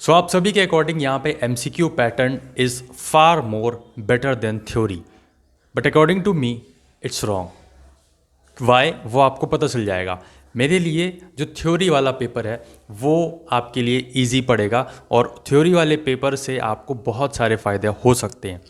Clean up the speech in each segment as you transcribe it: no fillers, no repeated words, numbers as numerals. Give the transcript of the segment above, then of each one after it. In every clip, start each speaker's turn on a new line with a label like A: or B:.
A: सो आप सभी के अकॉर्डिंग यहाँ पे MCQ pattern is far more better than theory, but according to me it's wrong. Why वो आपको पता चल जाएगा। मेरे लिए जो थ्योरी वाला पेपर है वो आपके लिए इजी पड़ेगा और थ्योरी वाले पेपर से आपको बहुत सारे फ़ायदे हो सकते हैं।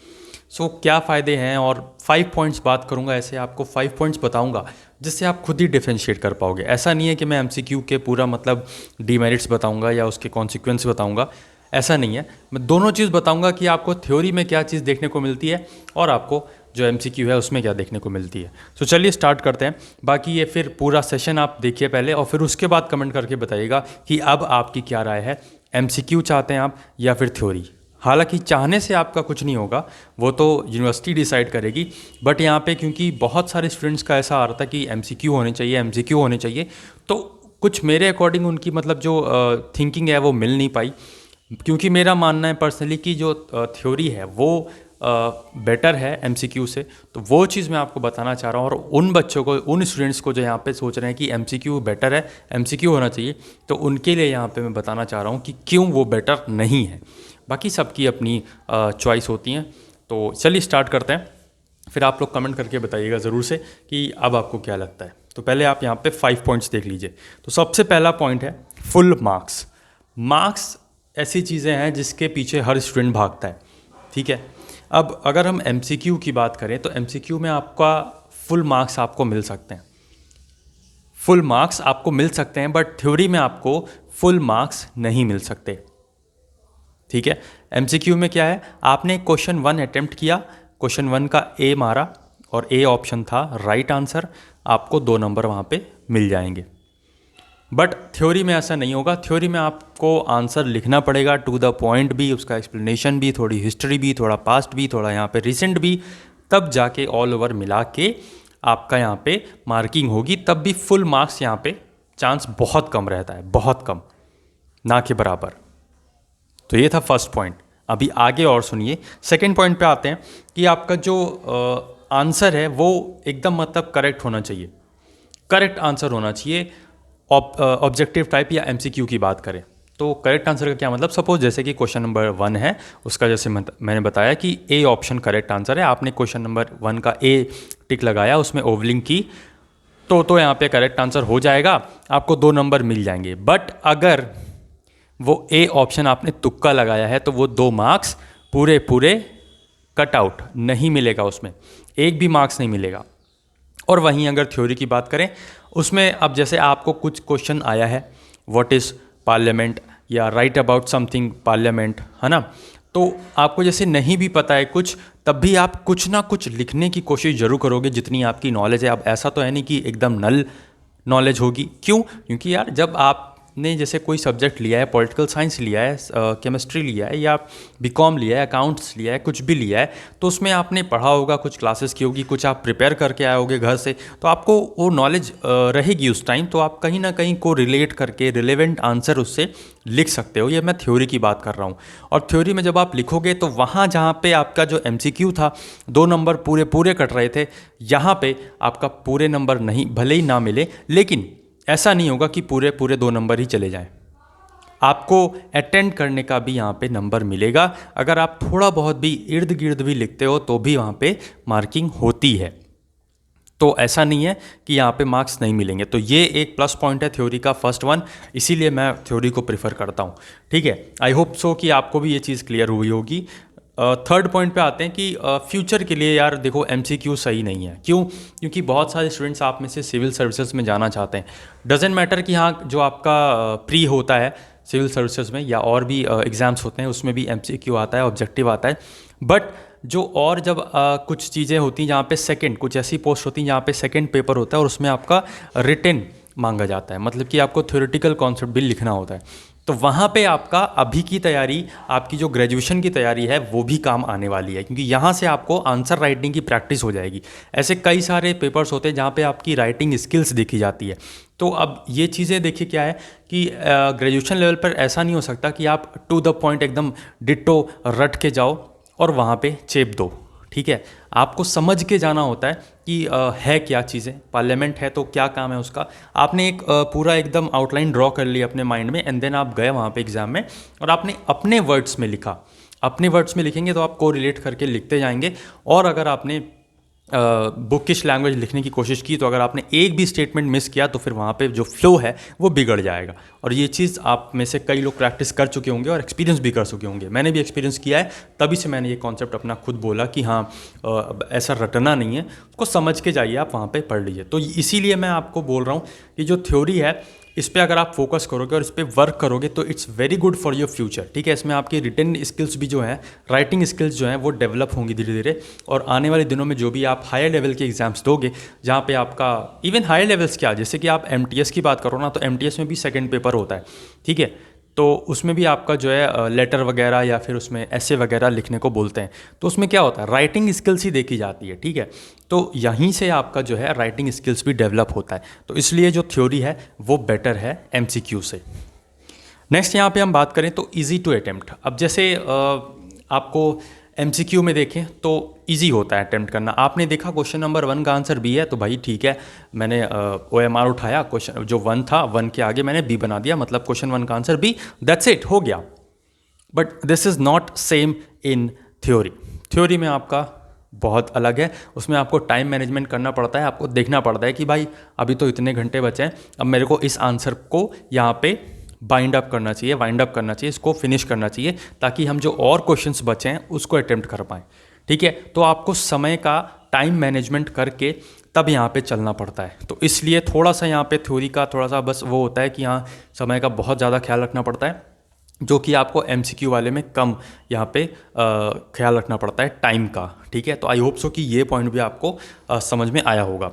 A: सो क्या फ़ायदे हैं और 5 पॉइंट्स बात करूंगा, ऐसे आपको 5 पॉइंट्स बताऊंगा जिससे आप खुद ही डिफरेंशिएट कर पाओगे। ऐसा नहीं है कि मैं MCQ के पूरा मतलब डीमेरिट्स बताऊंगा या उसके कॉन्सिक्वेंस बताऊंगा, ऐसा नहीं है। मैं दोनों चीज़ बताऊंगा कि आपको थ्योरी में क्या चीज़ देखने को मिलती है और आपको जो MCQ है उसमें क्या देखने को मिलती है। सो चलिए स्टार्ट करते हैं। बाकी ये फिर पूरा सेशन आप देखिए पहले और फिर उसके बाद कमेंट करके बताइएगा कि अब आपकी क्या राय है, MCQ चाहते हैं आप या फिर थ्योरी। हालांकि चाहने से आपका कुछ नहीं होगा, वो तो यूनिवर्सिटी डिसाइड करेगी, बट यहाँ पे क्योंकि बहुत सारे स्टूडेंट्स का ऐसा आ रहा था कि MCQ होने चाहिए, MCQ होने चाहिए, तो कुछ मेरे अकॉर्डिंग उनकी मतलब जो थिंकिंग है वो मिल नहीं पाई। क्योंकि मेरा मानना है पर्सनली कि जो थ्योरी है वो बेटर है MCQ से, तो वो चीज़ मैं आपको बताना चाह रहा हूँ। और उन बच्चों को, उन स्टूडेंट्स को जो यहाँ पे सोच रहे हैं कि MCQ बेटर है, MCQ होना चाहिए, तो उनके लिए यहाँ पे मैं बताना चाह रहा हूँ कि क्यों वो बेटर नहीं है। बाकी सबकी अपनी चॉइस होती हैं। तो चलिए स्टार्ट करते हैं, फिर आप लोग कमेंट करके बताइएगा ज़रूर से कि अब आपको क्या लगता है। तो पहले आप यहाँ पे 5 पॉइंट्स देख लीजिए। तो सबसे पहला पॉइंट है फुल मार्क्स। मार्क्स ऐसी चीज़ें हैं जिसके पीछे हर स्टूडेंट भागता है, ठीक है। अब अगर हम MCQ की बात करें तो MCQ में आपका फुल मार्क्स आपको मिल सकते हैं, फुल मार्क्स आपको मिल सकते हैं, बट थ्योरी में आपको फुल मार्क्स नहीं मिल सकते, ठीक है। MCQ में क्या है, आपने क्वेश्चन 1 अटेम्प्ट किया, क्वेश्चन 1 का A मारा और A ऑप्शन था राइट आंसर, आपको 2 नंबर वहाँ पे मिल जाएंगे। बट थ्योरी में ऐसा नहीं होगा। थ्योरी में आपको आंसर लिखना पड़ेगा टू द पॉइंट भी, उसका एक्सप्लेनेशन भी, थोड़ी हिस्ट्री भी, थोड़ा पास्ट भी, थोड़ा यहाँ पे रिसेंट भी, तब जाके ऑल ओवर मिला के आपका यहाँ पे मार्किंग होगी। तब भी फुल मार्क्स यहाँ पे चांस बहुत कम रहता है, बहुत कम, ना के बराबर। तो ये था फर्स्ट पॉइंट। अभी आगे और सुनिए, सेकंड पॉइंट पे आते हैं कि आपका जो आंसर है वो एकदम मतलब करेक्ट होना चाहिए, करेक्ट आंसर होना चाहिए। ऑब्जेक्टिव टाइप या MCQ की बात करें तो करेक्ट आंसर का क्या मतलब, सपोज जैसे कि क्वेश्चन नंबर 1 है, उसका जैसे मैंने बताया कि A ऑप्शन करेक्ट आंसर है, आपने क्वेश्चन नंबर 1 का A टिक लगाया, उसमें ओवलिंग की, तो यहाँ पे करेक्ट आंसर हो जाएगा, आपको 2 नंबर मिल जाएंगे। बट अगर वो A ऑप्शन आपने तुक्का लगाया है तो वो 2 मार्क्स पूरे पूरे कट आउट, नहीं मिलेगा, उसमें एक भी मार्क्स नहीं मिलेगा। और वहीं अगर थ्योरी की बात करें, उसमें अब जैसे आपको कुछ क्वेश्चन आया है, व्हाट इज़ पार्लियामेंट या राइट अबाउट समथिंग पार्लियामेंट, है ना, तो आपको जैसे नहीं भी पता है कुछ, तब भी आप कुछ ना कुछ लिखने की कोशिश ज़रूर करोगे जितनी आपकी नॉलेज है। अब ऐसा तो है नहीं कि एकदम नल नॉलेज होगी, क्यों? क्योंकि यार जब आपने जैसे कोई सब्जेक्ट लिया है, पॉलिटिकल साइंस लिया है, केमिस्ट्री लिया है, या BCom लिया है, अकाउंट्स लिया है, कुछ भी लिया है, तो उसमें आपने पढ़ा होगा, कुछ क्लासेस की होगी, कुछ आप प्रिपेयर करके आए होगे घर से, तो आपको वो नॉलेज रहेगी उस टाइम, तो आप कहीं ना कहीं को रिलेट करके रिलेवेंट आंसर उससे लिख सकते हो। ये मैं थ्योरी की बात कर रहा हूँ। और थ्योरी में जब आप लिखोगे तो वहाँ जहाँ पे आपका जो MCQ था 2 नंबर पूरे पूरे कट रहे थे, यहाँ पे आपका पूरे नंबर नहीं, भले ही ना मिले, लेकिन ऐसा नहीं होगा कि पूरे पूरे 2 नंबर ही चले जाएं, आपको अटेंड करने का भी यहाँ पे नंबर मिलेगा। अगर आप थोड़ा बहुत भी इर्द गिर्द भी लिखते हो तो भी वहाँ पे मार्किंग होती है। तो ऐसा नहीं है कि यहाँ पे मार्क्स नहीं मिलेंगे। तो ये एक प्लस पॉइंट है थ्योरी का, फर्स्ट वन, इसीलिए मैं थ्योरी को प्रीफर करता हूँ, ठीक है। आई होप सो कि आपको भी ये चीज़ क्लियर हुई होगी। थर्ड पॉइंट पे आते हैं कि फ्यूचर के लिए यार देखो MCQ सही नहीं है। क्यों? क्योंकि बहुत सारे स्टूडेंट्स आप में से सिविल सर्विसेज में जाना चाहते हैं। डजेंट मैटर कि हाँ जो आपका प्री होता है सिविल सर्विसेज में या और भी एग्ज़ाम्स होते हैं उसमें भी MCQ आता है, ऑब्जेक्टिव आता है, बट जो और जब कुछ चीज़ें होती हैं जहाँ पे सेकंड, कुछ ऐसी पोस्ट होती हैं जहाँ पे सेकंड पेपर होता है और उसमें आपका रिटन मांगा जाता है, मतलब कि आपको थ्योरेटिकल कॉन्सेप्ट भी लिखना होता है, तो वहाँ पे आपका अभी की तैयारी, आपकी जो ग्रेजुएशन की तैयारी है वो भी काम आने वाली है, क्योंकि यहाँ से आपको आंसर राइटिंग की प्रैक्टिस हो जाएगी। ऐसे कई सारे पेपर्स होते हैं जहाँ पे आपकी राइटिंग स्किल्स देखी जाती है। तो अब ये चीज़ें देखिए क्या है कि ग्रेजुएशन लेवल पर ऐसा नहीं हो सकता कि आप टू द पॉइंट एकदम डिट्टो रट के जाओ और वहाँ पे चेप दो, ठीक है, आपको समझ के जाना होता है कि है क्या चीज़ें, पार्लियामेंट है तो क्या काम है उसका। आपने एक पूरा एकदम आउटलाइन ड्रॉ कर लिया अपने माइंड में, एंड देन आप गए वहाँ पे एग्ज़ाम में और आपने अपने वर्ड्स में लिखा। अपने वर्ड्स में लिखेंगे तो आप को रिलेट करके लिखते जाएंगे, और अगर आपने बुकिश लैंग्वेज लिखने की कोशिश की तो अगर आपने एक भी स्टेटमेंट मिस किया तो फिर वहाँ पे जो फ्लो है वो बिगड़ जाएगा। और ये चीज़ आप में से कई लोग प्रैक्टिस कर चुके होंगे और एक्सपीरियंस भी कर चुके होंगे। मैंने भी एक्सपीरियंस किया है, तभी से मैंने ये कॉन्सेप्ट अपना खुद बोला कि हाँ ऐसा रटना नहीं है, उसको समझ के जाइए, आप वहाँ पर पढ़ लीजिए। तो इसीलिए मैं आपको बोल रहा हूँ कि जो थ्योरी है इस पे अगर आप फोकस करोगे और इस पे वर्क करोगे तो it's very good for your future, ठीक है। इसमें आपकी रिटन स्किल्स भी जो हैं, राइटिंग स्किल्स जो हैं वो डेवलप होंगी धीरे धीरे, और आने वाले दिनों में जो भी आप हायर लेवल के एग्जाम्स दोगे, जहाँ पे आपका इवन हायर लेवल्स क्या, जैसे कि आप एमटीएस की बात करो ना, तो एमटीएस में भी सेकेंड पेपर होता है, ठीक है। तो उसमें भी आपका जो है लेटर वगैरह या फिर उसमें ऐसे वगैरह लिखने को बोलते हैं, तो उसमें क्या होता है, राइटिंग स्किल्स ही देखी जाती है, ठीक है। तो यहीं से आपका जो है राइटिंग स्किल्स भी डेवलप होता है, तो इसलिए जो थ्योरी है वो बेटर है एमसीक्यू से। नेक्स्ट यहाँ पे हम बात करें तो इजी टू अटेम्प्ट। अब जैसे आपको एमसीक्यू में देखें तो इजी होता है अटेम्प्ट करना। आपने देखा क्वेश्चन नंबर 1 का आंसर बी है, तो भाई ठीक है, मैंने ओएमआर उठाया, क्वेश्चन जो 1 था 1 के आगे मैंने बी बना दिया, मतलब क्वेश्चन 1 का आंसर बी, दैट्स इट, हो गया। But this is not same in theory. Theory में आपका बहुत अलग है, उसमें आपको टाइम मैनेजमेंट करना पड़ता है, आपको देखना पड़ता है कि भाई अभी तो इतने घंटे बचे हैं, अब मेरे को इस आंसर को यहाँ पे वाइंड अप करना चाहिए, इसको फिनिश करना चाहिए, ताकि हम जो और क्वेश्चंस बचे हैं उसको अटेम्प्ट कर पाएँ, ठीक है। तो आपको समय का टाइम मैनेजमेंट करके तब यहाँ पे चलना पड़ता है। तो इसलिए थोड़ा सा यहाँ पे थ्योरी का थोड़ा सा बस वो होता है कि हाँ समय का बहुत ज़्यादा ख्याल रखना पड़ता है, जो कि आपको एमसीक्यू वाले में कम यहाँ पे ख्याल रखना पड़ता है टाइम का, ठीक है। तो आई होप सो कि ये पॉइंट भी आपको समझ में आया होगा।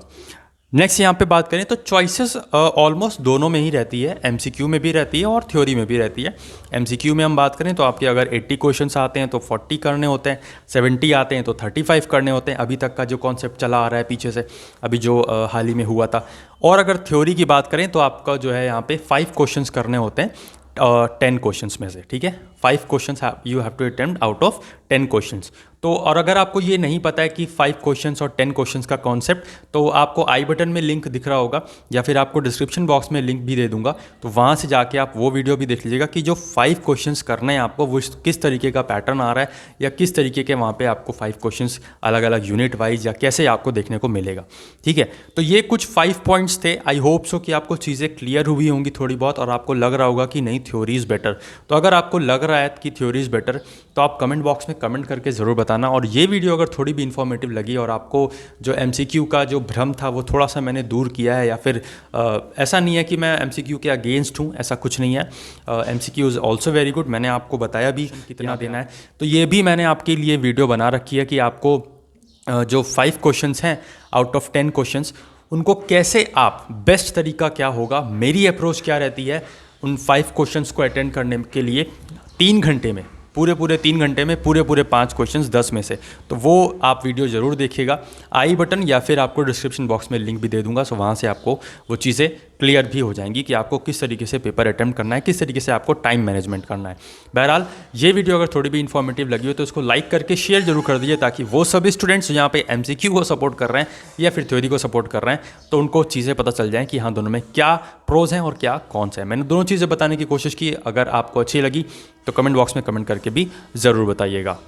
A: नेक्स्ट यहाँ पे बात करें तो चॉइसेस ऑलमोस्ट दोनों में ही रहती है, एमसीक्यू में भी रहती है और थ्योरी में भी रहती है। एमसीक्यू में हम बात करें तो आपके अगर 80 क्वेश्चंस आते हैं तो 40 करने होते हैं, 70 आते हैं तो 35 करने होते हैं, अभी तक का जो कॉन्सेप्ट चला आ रहा है पीछे से, अभी जो हाल ही में हुआ था। और अगर थ्योरी की बात करें तो आपका जो है यहाँ पे 5 क्वेश्चंस करने होते हैं 10 क्वेश्चंस में से, ठीक है। 5 questions you have to attempt out of 10 questions. तो और अगर आपको ये नहीं पता है कि 5 क्वेश्चंस और 10 क्वेश्चंस का कॉन्सेप्ट, तो आपको आई बटन में लिंक दिख रहा होगा या फिर आपको डिस्क्रिप्शन बॉक्स में लिंक भी दे दूंगा, तो वहाँ से जाके आप वो वीडियो भी देख लीजिएगा कि जो 5 क्वेश्चंस करने हैं आपको वो किस तरीके का पैटर्न आ रहा है, या किस तरीके के वहाँ पे आपको 5 क्वेश्चंस अलग अलग यूनिट वाइज या कैसे आपको देखने को मिलेगा, ठीक है। तो ये कुछ 5 पॉइंट्स थे। आई होप सो कि आपको चीज़ें क्लियर हुई होंगी थोड़ी बहुत, और आपको लग रहा होगा कि नहीं थ्योरी इज़ बेटर। तो अगर आपको लग रहा है कि थ्योरी इज़ बेटर तो आप कमेंट बॉक्स में कमेंट करके ज़रूर बताना। और ये वीडियो अगर थोड़ी भी इन्फॉर्मेटिव लगी और आपको जो एमसीक्यू का जो भ्रम था वो थोड़ा सा मैंने दूर किया है, या फिर ऐसा नहीं है कि मैं एमसीक्यू के अगेंस्ट हूँ, ऐसा कुछ नहीं है। MCQ is also very good, मैंने आपको बताया भी कितना देना है, तो ये भी मैंने आपके लिए वीडियो बना रखी है कि आपको जो 5 क्वेश्चंस हैं आउट ऑफ 10 क्वेश्चंस, उनको कैसे आप बेस्ट तरीका क्या होगा, मेरी अप्रोच क्या रहती है उन 5 क्वेश्चंस को अटेंड करने के लिए 3 घंटे में, पूरे 3 घंटे में पूरे 5 क्वेश्चंस 10 में से। तो वो आप वीडियो ज़रूर देखिएगा, आई बटन या फिर आपको डिस्क्रिप्शन बॉक्स में लिंक भी दे दूंगा, सो वहाँ से आपको वो चीज़ें क्लियर भी हो जाएंगी कि आपको किस तरीके से पेपर अटेम्प्ट करना है, किस तरीके से आपको टाइम मैनेजमेंट करना है। बहरहाल ये वीडियो अगर थोड़ी भी इन्फॉर्मेटिव लगी हो तो उसको लाइक करके शेयर जरूर कर दीजिए, ताकि वो सभी स्टूडेंट्स यहाँ पे एमसीक्यू को सपोर्ट कर रहे हैं या फिर थ्योरी को सपोर्ट कर रहे हैं, तो उनको चीज़ें पता चल जाएँ कि हाँ दोनों में क्या प्रोज हैं और क्या कॉन्स हैं। मैंने दोनों चीज़ें बताने की कोशिश की, अगर आपको अच्छी लगी तो कमेंट बॉक्स में कमेंट करके भी ज़रूर बताइएगा।